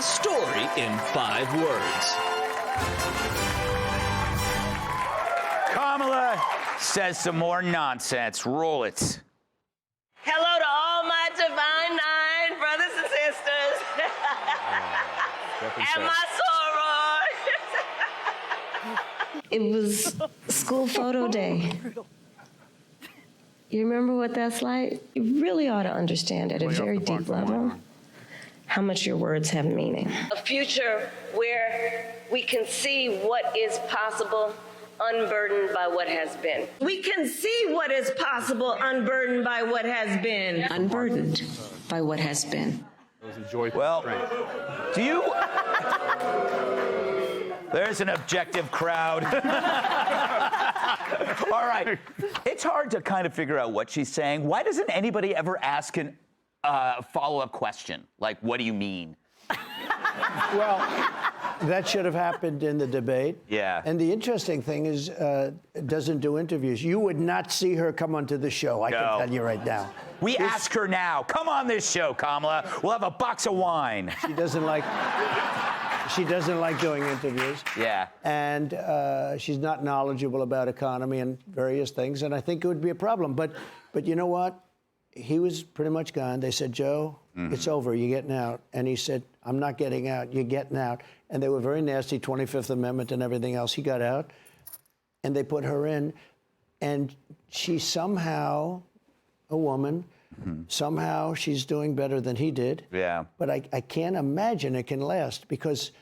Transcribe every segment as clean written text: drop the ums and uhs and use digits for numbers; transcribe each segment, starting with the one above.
story in 5 words. Kamala says some more nonsense. Roll it. Hello to all my divine 9 brothers and sisters. And my soror. It was school photo day. You remember what that's like? You really ought to understand at a very deep level how much your words have meaning. A future where we can see what is possible unburdened by what has been. We can see what is possible unburdened by what has been. Unburdened by what has been. Well, do you... There's an objective crowd. All right. It's hard to kind of figure out what she's saying. Why doesn't anybody ever ask a follow-up question? Like, what do you mean? Well, that should have happened in the debate. Yeah. And the interesting thing is, doesn't do interviews. You would not see her come onto the show, I can tell you right now. We ask her now. Come on this show, Kamala. We'll have a box of wine. She doesn't like doing interviews. Yeah. And she's not knowledgeable about economy and various things, and I think it would be a problem. But you know what? He was pretty much gone. They said, Joe, it's over. You're getting out. And he said, I'm not getting out. You're getting out. And they were very nasty, 25th Amendment and everything else. He got out, and they put her in. And she somehow, a woman, somehow she's doing better than he did. Yeah. But I can't imagine it can last, because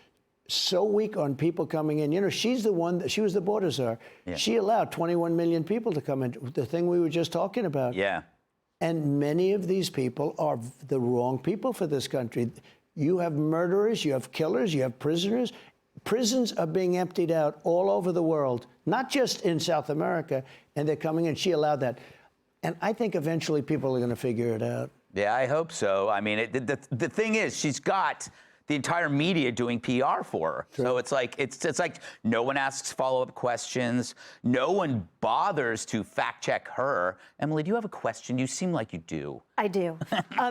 so weak on people coming in. You know, she's the one, she was the border czar. Yeah. She allowed 21 million people to come in, the thing we were just talking about. Yeah. And many of these people are the wrong people for this country. You have murderers, you have killers, you have prisoners. Prisons are being emptied out all over the world, not just in South America, and they're coming in. She allowed that. And I think eventually people are going to figure it out. Yeah, I hope so. I mean, the thing is, she's got the entire media doing PR for her. True. So it's like no one asks follow-up questions. No one bothers to fact-check her. Emily, do you have a question? You seem like you do. I do.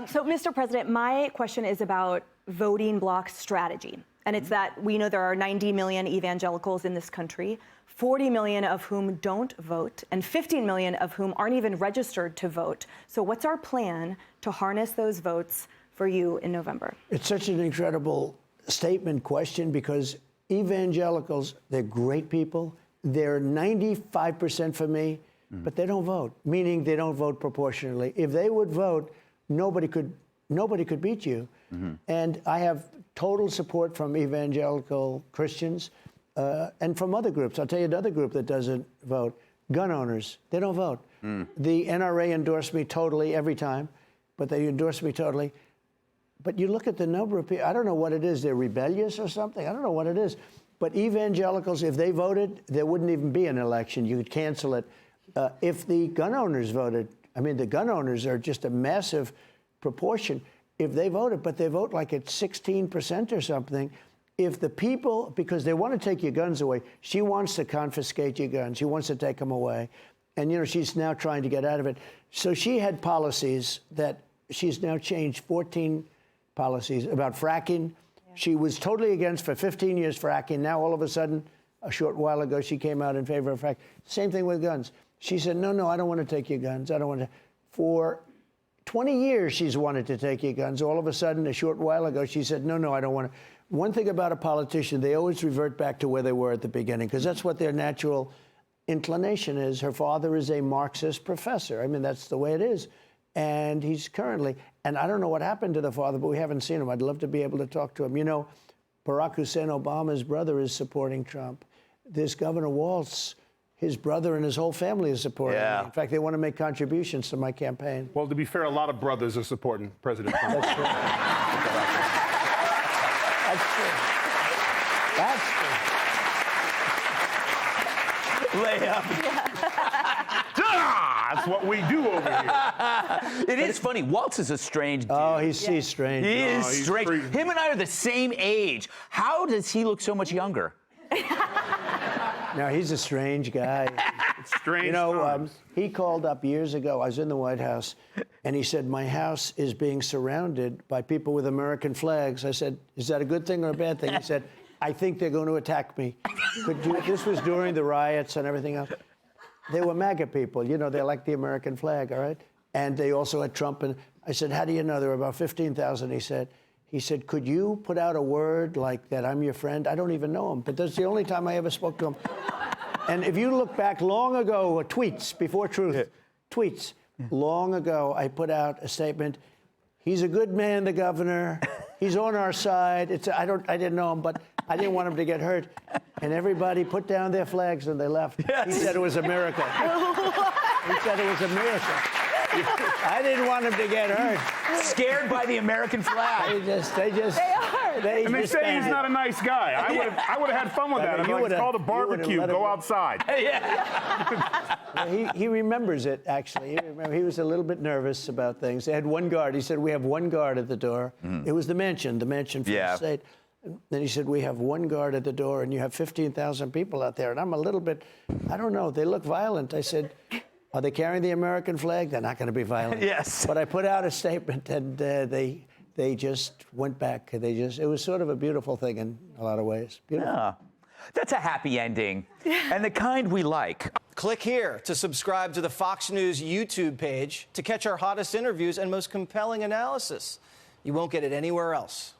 So, Mr. President, my question is about voting bloc strategy. And it's that we know there are 90 million evangelicals in this country, 40 million of whom don't vote, and 15 million of whom aren't even registered to vote. So what's our plan to harness those votes for you in November? It's such an incredible statement question, because evangelicals, they're great people. They're 95% for me, but they don't vote, meaning they don't vote proportionally. If they would vote, nobody could beat you. And I have total support from evangelical Christians and from other groups. I'll tell you another group that doesn't vote. Gun owners, they don't vote. The NRA endorsed me totally every time, but they endorse me totally. But you look at the number of people, I don't know what it is, they're rebellious or something, I don't know what it is. But evangelicals, if they voted, there wouldn't even be an election. You could cancel it. If the gun owners voted, I mean, the gun owners are just a massive proportion. If they voted, but they vote like at 16% or something, if the people, because they want to take your guns away, she wants to confiscate your guns. She wants to take them away. And, you know, she's now trying to get out of it. So she had policies that she's now changed 14 policies about fracking. Yeah. She was totally against for 15 years fracking. Now, all of a sudden, a short while ago, she came out in favor of fracking. Same thing with guns. She said, no, I don't want to take your guns. I don't want to. For 20 years, she's wanted to take your guns. All of a sudden, a short while ago, she said, no, I don't want to. One thing about a politician, they always revert back to where they were at the beginning, because that's what their natural inclination is. Her father is a Marxist professor. I mean, that's the way it is. And he's currently, and I don't know what happened to the father, but we haven't seen him. I'd love to be able to talk to him. You know, Barack Hussein Obama's brother is supporting Trump. This Governor Walz, his brother and his whole family is supporting me. In fact, they want to make contributions to my campaign. Well, to be fair, a lot of brothers are supporting President Trump. That's true. That's true. Lay up. That's what we do over here. It is funny. Waltz is a strange dude. Oh, he's strange. He is strange. Him and I are the same age. How does he look so much younger? No, he's a strange guy. Strange You know, times. he called up years ago. I was in the White House, and he said, my house is being surrounded by people with American flags. I said, is that a good thing or a bad thing? He said, I think they're going to attack me. This was during the riots and everything else. They were MAGA people. You know, they like the American flag, all right? And they also had Trump. And I said, how do you know? There were about 15,000, He said, could you put out a word like that I'm your friend? I don't even know him, but that's the only time I ever spoke to him. And if you look back long ago, tweets, before Truth, tweets, long ago, I put out a statement, he's a good man, the governor. He's on our side. I didn't know him, but I didn't want him to get hurt. And everybody put down their flags and they left. Yes. He said it was a miracle. He said it was a miracle. I didn't want him to get hurt. Scared by the American flag. They are. And they say he's not a nice guy. I would have had fun with that. I'm like, it's called a barbecue. Go outside. He remembers it, actually. He was a little bit nervous about things. They had one guard. He said, we have one guard at the door. It was the mansion for the state. And then he said, we have one guard at the door, and you have 15,000 people out there. And I'm a little bit, I don't know, they look violent. I said, are they carrying the American flag? They're not going to be violent. Yes. But I put out a statement, and they just went back. It was sort of a beautiful thing in a lot of ways. Beautiful. Yeah. That's a happy ending, and the kind we like. Click here to subscribe to the Fox News YouTube page to catch our hottest interviews and most compelling analysis. You won't get it anywhere else.